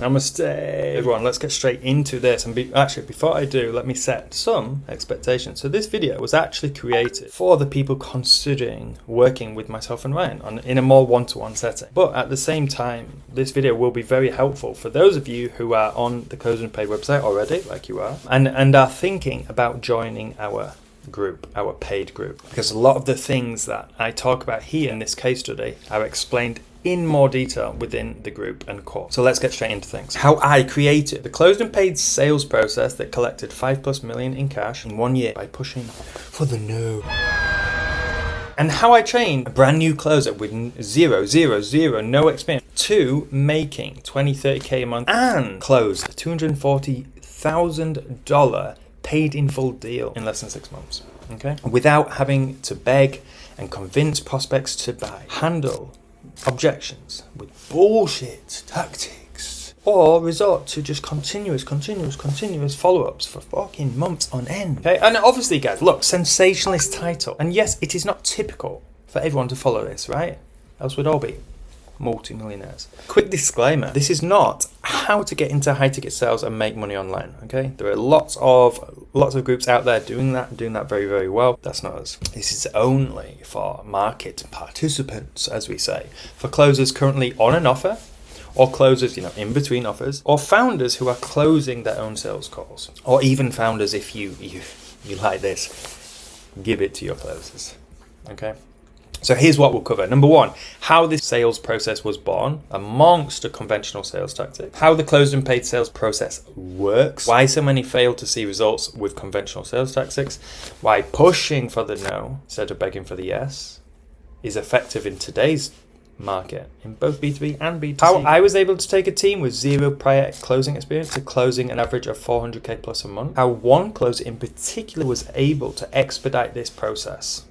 Namaste. Everyone, let's get straight into this. And actually, before I do, let me set some expectations. So this video was actually created for the people considering working with myself and Ryan in a more one-to-one setting. But at the same time, this video will be very helpful for those of you who are on the Closing Paid website already, like you are, and are thinking about joining our group, our paid group. Because a lot of the things that I talk about here in this case study are explained in more detail within the group and course. So let's get straight into things. How I created the Closed and Paid sales process that collected 5+ million in cash in 1 year by pushing for the no. And how I trained a brand new closer with no experience to making 20-30k a month and closed a $240,000 paid in full deal in less than 6 months. Okay, without having to beg and convince prospects to buy, handle objections with bullshit tactics, or resort to just continuous follow-ups for fucking months on end. Okay, and obviously guys, look, sensationalist title, and yes, it is not typical for everyone to follow this, right? Else we'd all be multi-millionaires. Quick disclaimer, this is not how to get into high-ticket sales and make money online. Okay, there are lots of groups out there doing that very, very well. That's not us. This is only for market participants, as we say, for closers currently on an offer, or closers, in between offers, or founders who are closing their own sales calls, or even founders, if you like this, give it to your closers. Okay. So here's what we'll cover. Number one, how this sales process was born amongst a conventional sales tactic, how the Closed and Paid sales process works, why so many fail to see results with conventional sales tactics, why pushing for the no instead of begging for the yes is effective in today's market in both B2B and B2C. How I was able to take a team with zero prior closing experience to closing an average of 400k plus a month. How one closer in particular was able to expedite this process,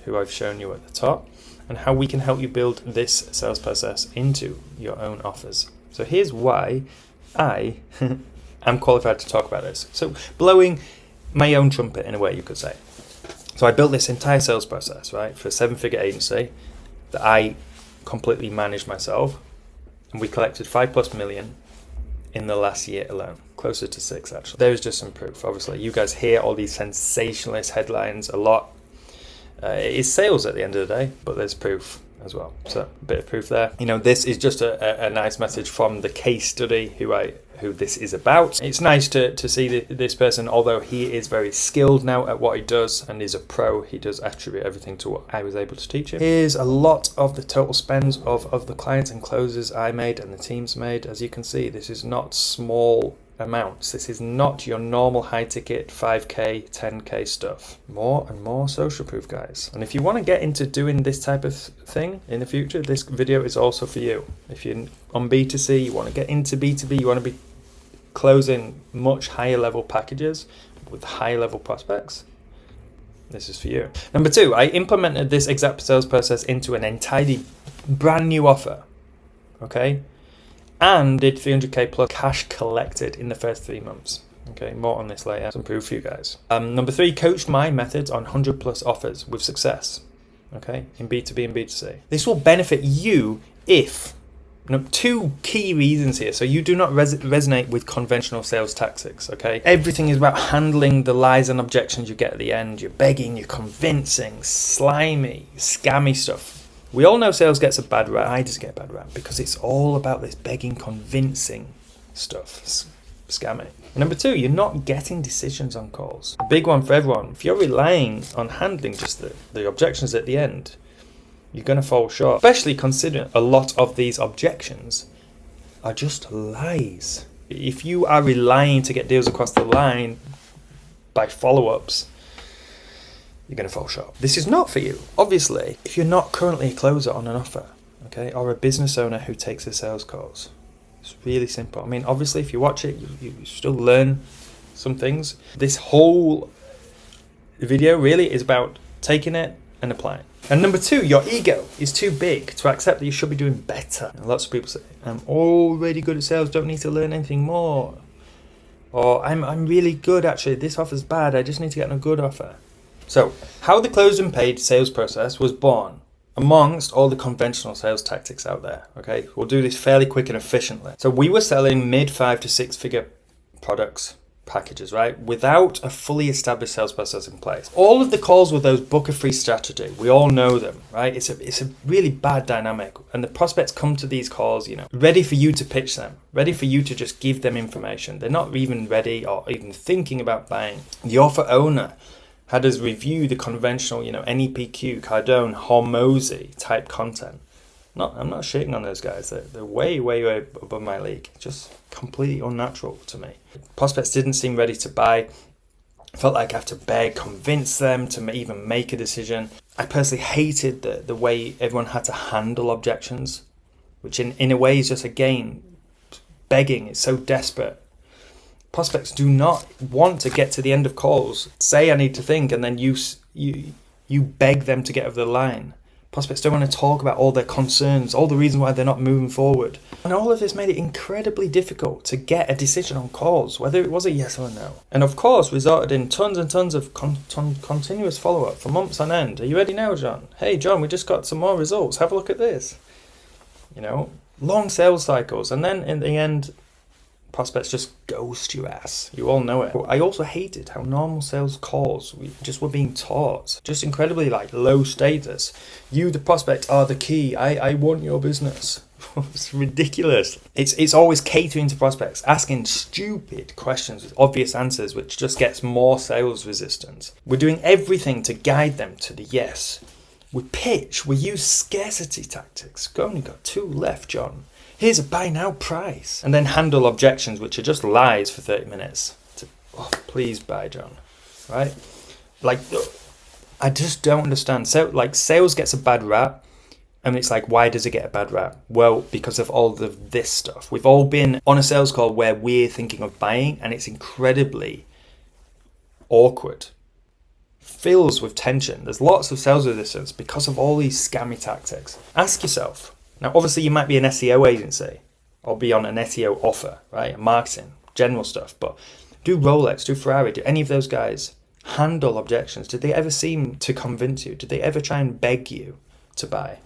who I've shown you at the top, and how we can help you build this sales process into your own offers. So here's why I am qualified to talk about this. So blowing my own trumpet in a way, you could say. So I built this entire sales process, right, for a 7-figure agency that I completely managed myself, and we collected 5+ million in the last year alone, closer to 6 actually. There's just some proof. Obviously, you guys hear all these sensationalist headlines a lot. It is sales at the end of the day, but there's proof as well. So a bit of proof there. This is just a nice message from the case study who this is about. It's nice to see this person, although he is very skilled now at what he does and is a pro, he does attribute everything to what I was able to teach him. Here's a lot of the total spends of the clients and closes I made and the teams made. As you can see, this is not small amounts. This is not your normal high ticket 5k 10k stuff. More and more social proof, guys. And if you want to get into doing this type of thing in the future, this video is also for you. If you're on B2C, you want to get into B2B, you want to be closing much higher level packages with high level prospects, this is for you. Number two, I implemented this exact sales process into an entirely brand new offer. Okay, and did 300k plus cash collected in the first 3 months. Okay, more on this later. Some proof for you guys. Number three, coached my methods on 100+ offers with success. Okay, in B2B and B2C. This will benefit you if, two key reasons here. So you do not resonate with conventional sales tactics, okay? Everything is about handling the lies and objections you get at the end. You're begging, you're convincing, slimy, scammy stuff. We all know sales gets a bad rap. I just get a bad rap because it's all about this begging, convincing stuff, scamming. Number two, you're not getting decisions on calls. A big one for everyone. If you're relying on handling just the objections at the end, you're going to fall short, especially considering a lot of these objections are just lies. If you are relying to get deals across the line by follow-ups, you're going to fall short. This is not for you. Obviously, if you're not currently a closer on an offer, okay, or a business owner who takes the sales calls, it's really simple. I mean, obviously, if you watch it, you still learn some things. This whole video really is about taking it and applying. And number two, your ego is too big to accept that you should be doing better. And lots of people say, I'm already good at sales, don't need to learn anything more. Or I'm really good actually, this offer's bad, I just need to get a good offer. So, how the Closed and Paid sales process was born amongst all the conventional sales tactics out there. Okay, we'll do this fairly quick and efficiently. So we were selling mid 5 to 6 figure products, packages, right, without a fully established sales process in place. All of the calls with those book a free strategy, we all know them, right? It's a really bad dynamic, and the prospects come to these calls, you know, ready for you to pitch them, ready for you to just give them information. They're not even ready or even thinking about buying. The offer owner had us review the conventional, you know, NEPQ, Cardone, Hormozy type content. I'm not shitting on those guys. They're way above my league. Just completely unnatural to me. Prospects didn't seem ready to buy. Felt like I have to beg, convince them to even make a decision. I personally hated the way everyone had to handle objections, which in a way is just, again, begging. It's so desperate. Prospects do not want to get to the end of calls, say I need to think, and then you beg them to get over the line. Prospects don't want to talk about all their concerns, all the reasons why they're not moving forward. And all of this made it incredibly difficult to get a decision on calls, whether it was a yes or a no. And of course, resulted in tons and tons of continuous follow-up for months on end. Are you ready now, John? Hey, John, we just got some more results. Have a look at this. You know, long sales cycles. And then in the end, prospects just ghost your ass. You all know it. I also hated how normal sales calls we just were being taught. Just incredibly low status. You, the prospect, are the key. I want your business. It's ridiculous. It's always catering to prospects, asking stupid questions with obvious answers, which just gets more sales resistance. We're doing everything to guide them to the yes. We pitch, we use scarcity tactics. We've only got 2 left, John. Here's a buy now price. And then handle objections, which are just lies for 30 minutes. Please buy, John. Right? I just don't understand. So, sales gets a bad rap. And it's why does it get a bad rap? Well, because of all of this stuff. We've all been on a sales call where we're thinking of buying, and it's incredibly awkward. Fills with tension. There's lots of sales resistance because of all these scammy tactics. Ask yourself. Now, obviously, you might be an SEO agency or be on an SEO offer, right? Marketing, general stuff. But do Rolex, do Ferrari, do any of those guys handle objections? Did they ever seem to convince you? Did they ever try and beg you to buy?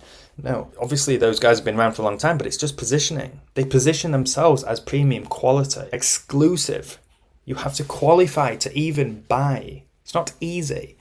No. Obviously, those guys have been around for a long time, but it's just positioning. They position themselves as premium quality, exclusive. You have to qualify to even buy. It's not easy.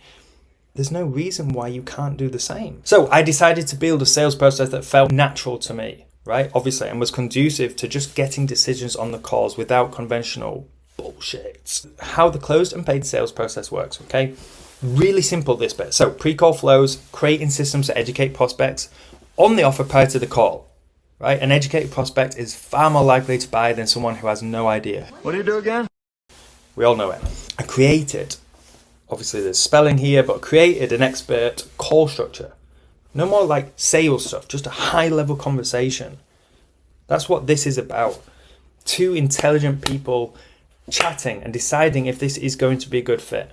There's no reason why you can't do the same. So I decided to build a sales process that felt natural to me, right? Obviously, and was conducive to just getting decisions on the calls without conventional bullshit. How the closed and paid sales process works, okay? Really simple, this bit. So pre-call flows, creating systems to educate prospects on the offer prior to the call, right? An educated prospect is far more likely to buy than someone who has no idea. What do you do again? We all know it. I created, obviously there's spelling here, but created an expert call structure. No more sales stuff, just a high level conversation. That's what this is about. 2 intelligent people chatting and deciding if this is going to be a good fit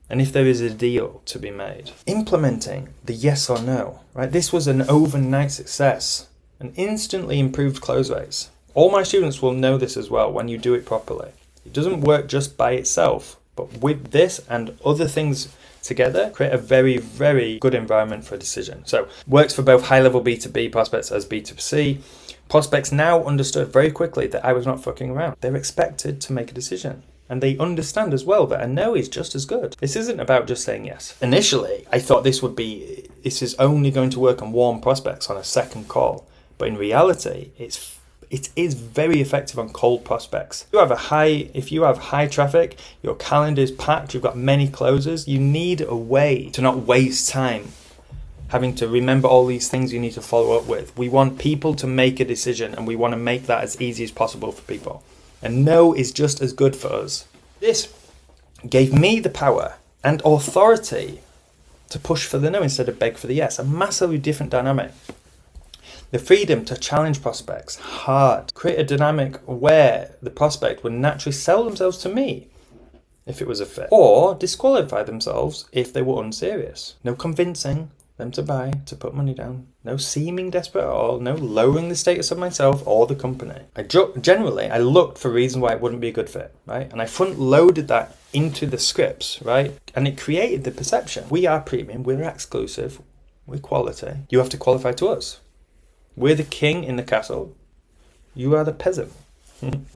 and if there is a deal to be made. Implementing the yes or no, right? This was an overnight success, an instantly improved close rates. All my students will know this as well when you do it properly. It doesn't work just by itself, but with this and other things together, create a very, very good environment for a decision. So works for both high-level B2B prospects as B2C. Prospects now understood very quickly that I was not fucking around. They're expected to make a decision. And they understand as well that a no is just as good. This isn't about just saying yes. Initially, I thought this is only going to work on warm prospects on a second call. But in reality, it is very effective on cold prospects. If you have high traffic, your calendar is packed, you've got many closers, you need a way to not waste time having to remember all these things you need to follow up with. We want people to make a decision, and we want to make that as easy as possible for people. And no is just as good for us. This gave me the power and authority to push for the no instead of beg for the yes. A massively different dynamic. The freedom to challenge prospects hard. Create a dynamic where the prospect would naturally sell themselves to me if it was a fit, or disqualify themselves if they were unserious. No convincing them to buy, to put money down. No seeming desperate at all. No lowering the status of myself or the company. Generally, I looked for reasons why it wouldn't be a good fit, right? And I front loaded that into the scripts, right? And it created the perception. We are premium, we're exclusive, we're quality. You have to qualify to us. We're the king in the castle. You are the peasant.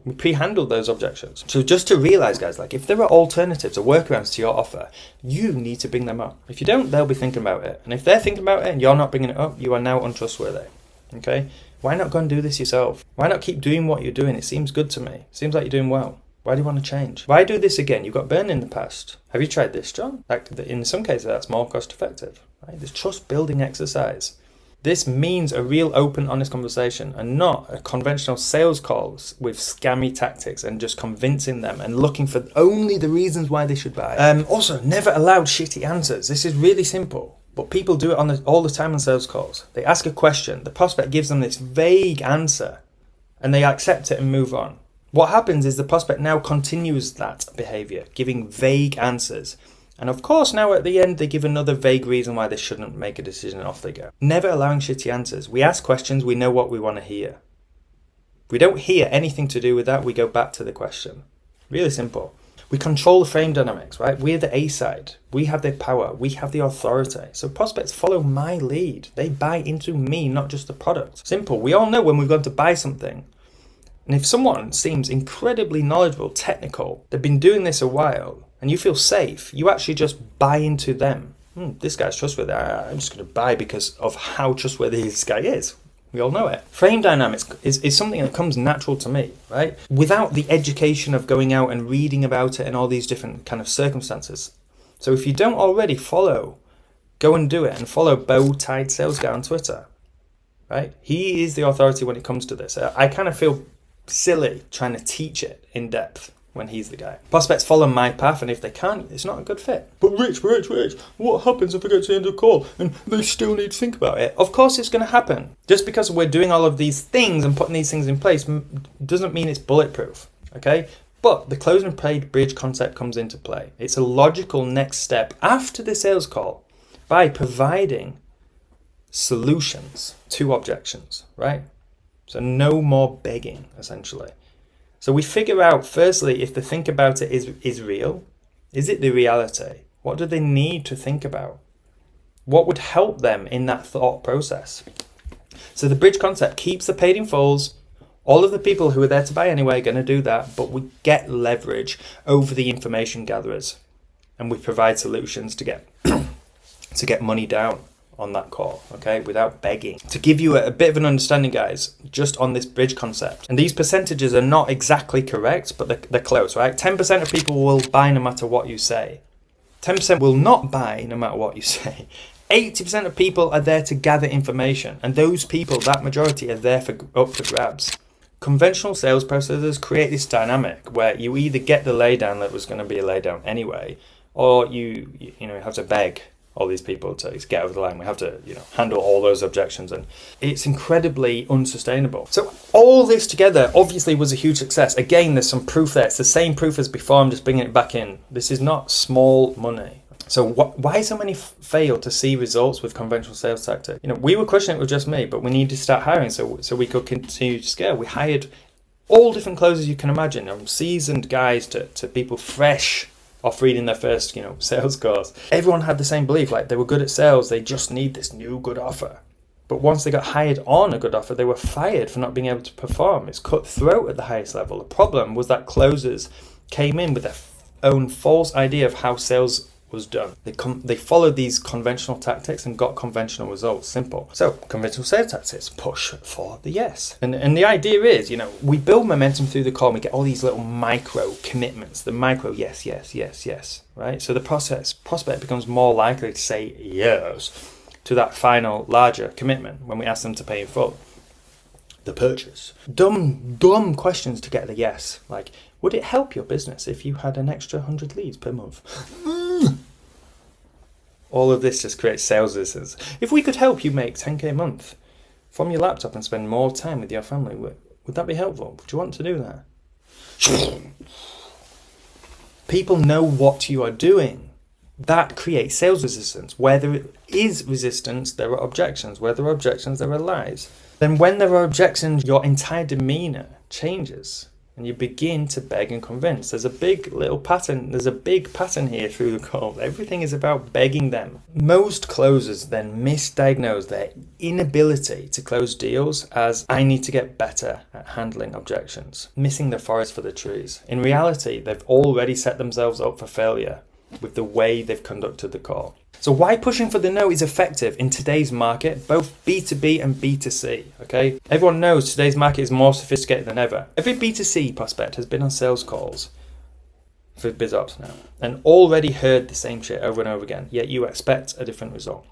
We pre-handle those objections. So just to realise, guys, like if there are alternatives or workarounds to your offer, you need to bring them up. If you don't, they'll be thinking about it. And if they're thinking about it and you're not bringing it up, you are now untrustworthy. Okay? Why not go and do this yourself? Why not keep doing what you're doing? It seems good to me. It seems like you're doing well. Why do you want to change? Why do this again? You got burned in the past. Have you tried this, John? Like in some cases, that's more cost effective. Right? This trust building exercise. This means a real open, honest conversation and not a conventional sales calls with scammy tactics and just convincing them and looking for only the reasons why they should buy. Also, never allowed shitty answers. This is really simple, but people do it all the time on sales calls. They ask a question, the prospect gives them this vague answer and they accept it and move on. What happens is the prospect now continues that behavior, giving vague answers. And of course, now at the end, they give another vague reason why they shouldn't make a decision and off they go. Never allowing shitty answers. We ask questions, we know what we want to hear. If we don't hear anything to do with that, we go back to the question. Really simple. We control the frame dynamics, right? We're the A side. We have the power. We have the authority. So prospects follow my lead. They buy into me, not just the product. Simple. We all know when we're going to buy something. And if someone seems incredibly knowledgeable, technical, they've been doing this a while, and you feel safe, you actually just buy into them. This guy's trustworthy. I'm just going to buy because of how trustworthy this guy is. We all know it. Frame dynamics is something that comes natural to me, right? Without the education of going out and reading about it and all these different kind of circumstances. So if you don't already follow, go and do it and follow Bow-Tied Sales Guy on Twitter, right? He is the authority when it comes to this. I kind of feel silly trying to teach it in depth when he's the guy. Prospects follow my path, and if they can't, it's not a good fit. But Rich, what happens if I get to the end of the call and they still need to think about it? Of course it's going to happen. Just because we're doing all of these things and putting these things in place doesn't mean it's bulletproof, okay? But the close and paid bridge concept comes into play. It's a logical next step after the sales call by providing solutions to objections, right? So no more begging, essentially. So we figure out, firstly, if the think about it is real. Is it the reality? What do they need to think about? What would help them in that thought process? So the bridge concept keeps the paid in fulls. All of the people who are there to buy anyway are going to do that, but we get leverage over the information gatherers. And we provide solutions to get money down on that call, okay, without begging. To give you a bit of an understanding, guys, just on this bridge concept, and these percentages are not exactly correct, but they're close, right? 10% of people will buy no matter what you say. 10% will not buy no matter what you say. 80% of people are there to gather information, and those people, that majority, are there up for grabs. Conventional sales processes create this dynamic where you either get the laydown that was going to be a laydown anyway, or you have to beg all these people to get over the line. We have to, handle all those objections, and it's incredibly unsustainable. So all this together obviously was a huge success. Again, there's some proof there. It's the same proof as before. I'm just bringing it back in. This is not small money. So why so many fail to see results with conventional sales tactics? We were crushing it with just me, but we needed to start hiring so we could continue to scale. We hired all different closers you can imagine, from seasoned guys to people fresh off reading their first, sales course. Everyone had the same belief, like they were good at sales, they just need this new good offer. But once they got hired on a good offer, they were fired for not being able to perform. It's cutthroat at the highest level. The problem was that closers came in with their own false idea of how sales was done. They followed these conventional tactics and got conventional results. Simple. So conventional sales tactics push for the yes. And the idea is, we build momentum through the call and we get all these little micro commitments. The micro yes, right? So the prospect becomes more likely to say yes to that final larger commitment when we ask them to pay in full. The purchase. Dumb questions to get the yes. Like, would it help your business if you had an extra 100 leads per month? All of this just creates sales resistance. If we could help you make 10k a month from your laptop and spend more time with your family, would that be helpful? Would you want to do that? People know what you are doing. That creates sales resistance. Where there is resistance, there are objections. Where there are objections, there are lies. Then when there are objections, your entire demeanor changes. And you begin to beg and convince. There's a big pattern here through the call. Everything is about begging them. Most closers then misdiagnose their inability to close deals as I need to get better at handling objections, missing the forest for the trees. In reality, they've already set themselves up for failure with the way they've conducted the call. So why pushing for the no is effective in today's market, both B2B and B2C, okay? Everyone knows today's market is more sophisticated than ever. Every B2C prospect has been on sales calls for BizOps now and already heard the same shit over and over again, yet you expect a different result.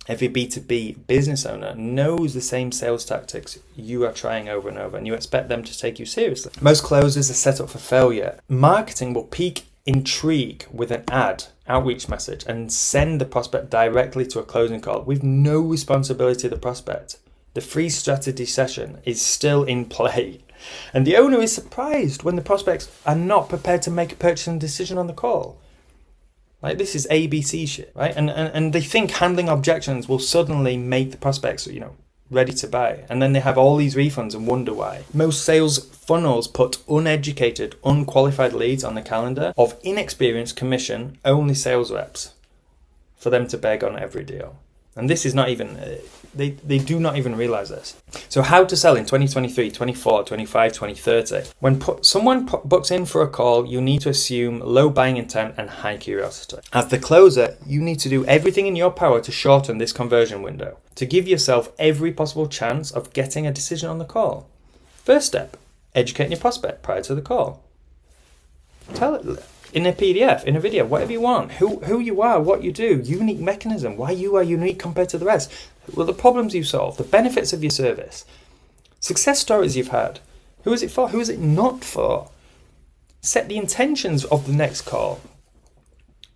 Every B2B business owner knows the same sales tactics you are trying over and over, and you expect them to take you seriously. Most closers are set up for failure. Marketing will pique intrigue with an outreach message and send the prospect directly to a closing call with no responsibility to the prospect. The free strategy session is still in play, and the owner is surprised when the prospects are not prepared to make a purchasing decision on the call. Like, this is ABC shit, right? And they think handling objections will suddenly make the prospects, ready to buy. And then they have all these refunds and wonder why. Most sales funnels put uneducated, unqualified leads on the calendar of inexperienced commission-only sales reps for them to beg on every deal. And this is not even, they do not even realize this. So how to sell in 2023, 24, 25, 2030. When someone books in for a call, you need to assume low buying intent and high curiosity. As the closer, you need to do everything in your power to shorten this conversion window, to give yourself every possible chance of getting a decision on the call. First step, educating your prospect prior to the call. Tell it in a PDF, in a video, whatever you want, who you are, what you do, unique mechanism, why you are unique compared to the rest, well, the problems you solve, the benefits of your service, success stories you've had, who is it for, who is it not for, set the intentions of the next call.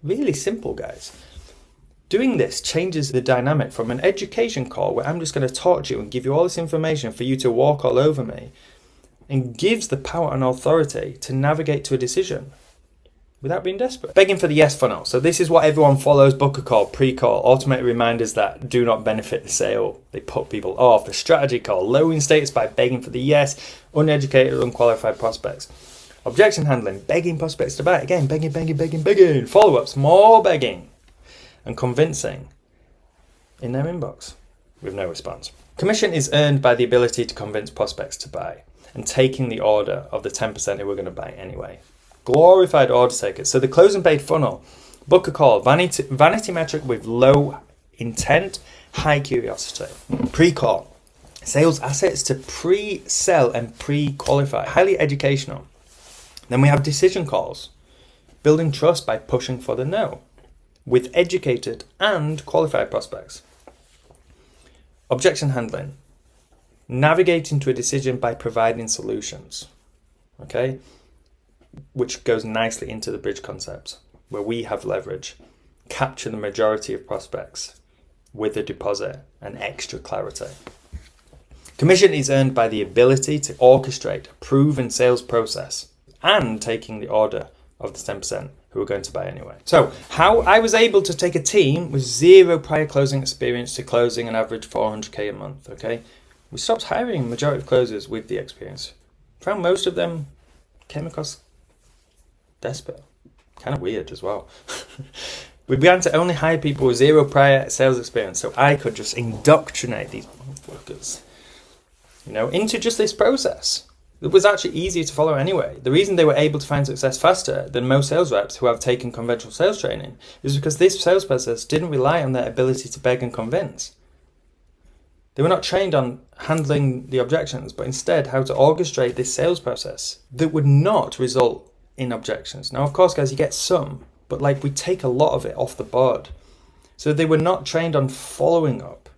Really simple, guys. Doing this changes the dynamic from an education call where I'm just going to talk to you and give you all this information for you to walk all over me, and gives the power and authority to navigate to a decision without being desperate. Begging for the yes funnel. So this is what everyone follows: book a call, pre-call, automated reminders that do not benefit the sale. They put people off. The strategy call, lowering status by begging for the yes, uneducated, unqualified prospects. Objection handling, begging prospects to buy. Again, begging. Follow-ups, more begging and convincing in their inbox with no response. Commission is earned by the ability to convince prospects to buy and taking the order of the 10% who are going to buy anyway. Glorified order takers. So the close and paid funnel, book a call, vanity metric with low intent, high curiosity. Pre-call, sales assets to pre-sell and pre-qualify, highly educational. Then we have decision calls, building trust by pushing for the no, with educated and qualified prospects. Objection handling, navigating to a decision by providing solutions, okay? Which goes nicely into the bridge concept, where we have leverage, capture the majority of prospects with a deposit and extra clarity. Commission is earned by the ability to orchestrate a proven sales process and taking the order of the 10% who are going to buy anyway. So how I was able to take a team with zero prior closing experience to closing an average 400k a month, okay? We stopped hiring majority of closers with the experience. Found most of them came across desperate. Kind of weird as well. We began to only hire people with zero prior sales experience, so I could just indoctrinate these workers, into just this process. It was actually easier to follow anyway. The reason they were able to find success faster than most sales reps who have taken conventional sales training is because this sales process didn't rely on their ability to beg and convince. They were not trained on handling the objections, but instead how to orchestrate this sales process that would not result in objections. Now, of course, guys, you get some, but we take a lot of it off the board. So they were not trained on following up,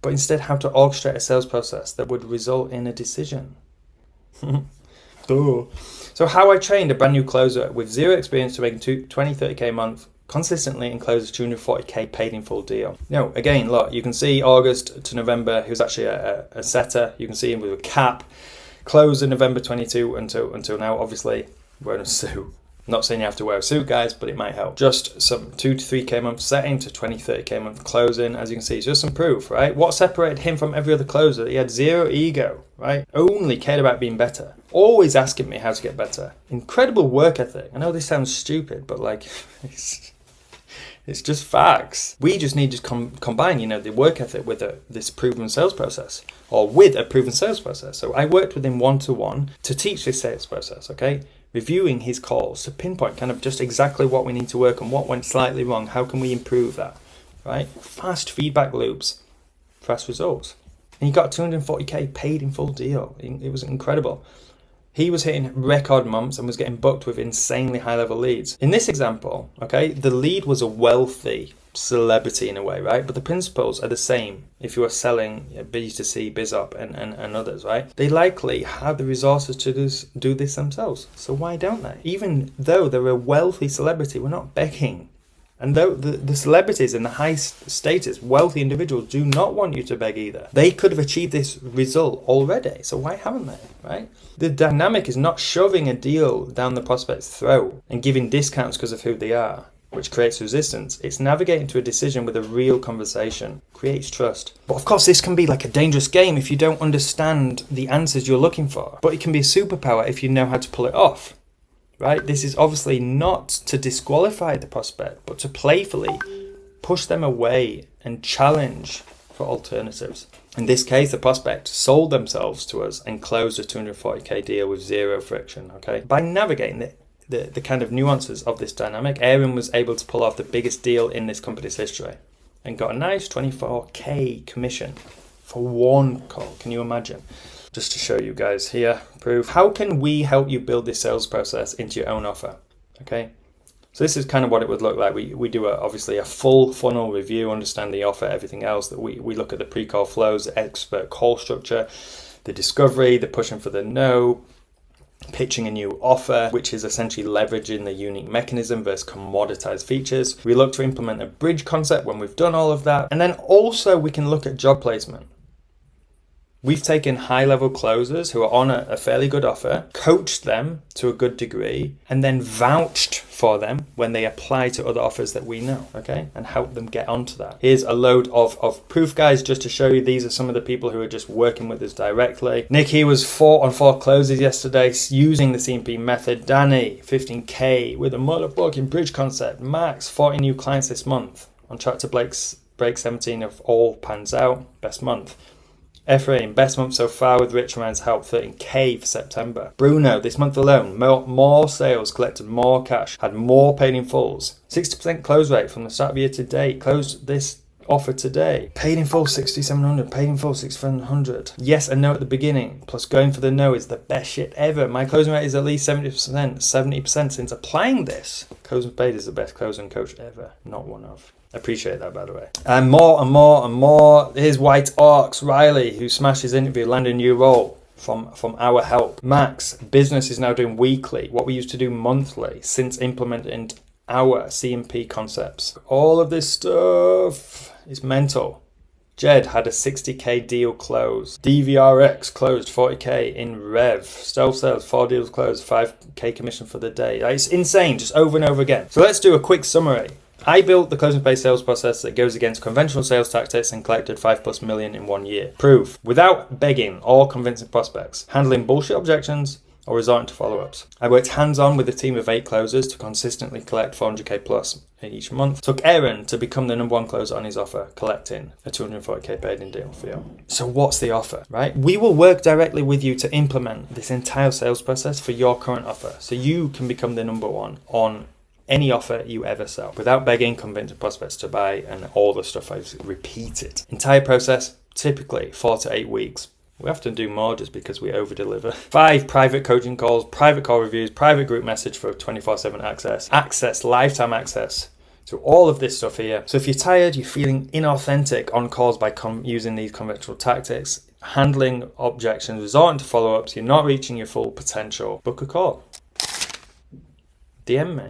but instead how to orchestrate a sales process that would result in a decision. So how I trained a brand new closer with zero experience to making 30k a month consistently and close a 240k paid in full deal. Again, look, you can see August to November, he was actually a setter. You can see him with a cap. Closed in November 22 until now. Obviously, wearing a suit. Not saying you have to wear a suit, guys, but it might help. Just some 2 to 3K month setting to 20, 30K month closing. As you can see, it's just some proof, right? What separated him from every other closer? He had zero ego, right? Only cared about being better. Always asking me how to get better. Incredible work ethic. I know this sounds stupid, but like, it's just facts. We just need to combine, the work ethic with this proven sales process, or with a proven sales process. So I worked with him one-to-one to teach this sales process, okay? Reviewing his calls to pinpoint kind of just exactly what we need to work on, what went slightly wrong, how can we improve that, right? Fast feedback loops, fast results. And he got 240K paid in full deal. It was incredible. He was hitting record months and was getting booked with insanely high level leads. In this example, okay, the lead was a wealthy celebrity in a way, right? But the principles are the same if you are selling B2C, BizUp and others, right? They likely have the resources to do this themselves. So why don't they? Even though they're a wealthy celebrity, we're not begging. And though the celebrities and the high status, wealthy individuals do not want you to beg either. They could have achieved this result already. So why haven't they, right? The dynamic is not shoving a deal down the prospect's throat and giving discounts because of who they are, which creates resistance. It's navigating to a decision with a real conversation, creates trust. But of course, this can be like a dangerous game if you don't understand the answers you're looking for. But it can be a superpower if you know how to pull it off. Right? This is obviously not to disqualify the prospect, but to playfully push them away and challenge for alternatives. In this case, the prospect sold themselves to us and closed a 240K deal with zero friction. Okay, by navigating the kind of nuances of this dynamic, Aaron was able to pull off the biggest deal in this company's history and got a nice 24K commission for one call. Can you imagine? Just to show you guys here, proof. How can we help you build this sales process into your own offer? Okay, so this is kind of what it would look like. We do obviously a full funnel review, understand the offer, everything else. That we look at the pre-call flows, the expert call structure, the discovery, the pushing for the no, pitching a new offer, which is essentially leveraging the unique mechanism versus commoditized features. We look to implement a bridge concept when we've done all of that. And then also we can look at job placement. We've taken high-level closers who are on a fairly good offer, coached them to a good degree, and then vouched for them when they apply to other offers that we know, okay? And help them get onto that. Here's a load of proof, guys, just to show you these are some of the people who are just working with us directly. Nick, he was 4 on 4 closes yesterday using the CMP method. Danny, 15K with a motherfucking bridge concept. Max, 40 new clients this month. On track to break 17 if all pans out. Best month. Ephraim, best month so far with Rich Man's help, 13K for September. Bruno, this month alone, more sales, collected more cash, had more paid in fulls. 60% close rate from the start of the year to date. Closed this offer today. Paid in full 6,700, paid in full 6,700. Yes and no at the beginning, plus going for the no is the best shit ever. My closing rate is at least 70% since applying this. Closing paid is the best closing coach ever, not one of. Appreciate that, by the way. And more and more and more. Here's White Orcs, Riley, who smashed his interview, landed a new role from our help. Max, business is now doing weekly, what we used to do monthly, since implementing our CMP concepts. All of this stuff is mental. Jed had a 60K deal close. DVRX closed 40K in rev. Stealth sales, 4 deals closed, 5K commission for the day. It's insane, just over and over again. So let's do a quick summary. I built the closing-based sales process that goes against conventional sales tactics and collected 5+ million in 1 year. Proof. Without begging or convincing prospects, handling bullshit objections, or resorting to follow-ups. I worked hands-on with a team of 8 closers to consistently collect 400K plus each month. Took Aaron to become the #1 closer on his offer, collecting a 240K paid in deal fee. So what's the offer, right? We will work directly with you to implement this entire sales process for your current offer, so you can become the #1 on any offer you ever sell without begging, convincing prospects to buy, and all the stuff I've repeated. Entire process, typically 4 to 8 weeks. We have to do more just because we over deliver. 5 private coaching calls, private call reviews, private group message for 24/7 access, lifetime access to all of this stuff here. So if you're tired, you're feeling inauthentic on calls by using these conventional tactics, handling objections, resorting to follow-ups, you're not reaching your full potential, book a call. DM me.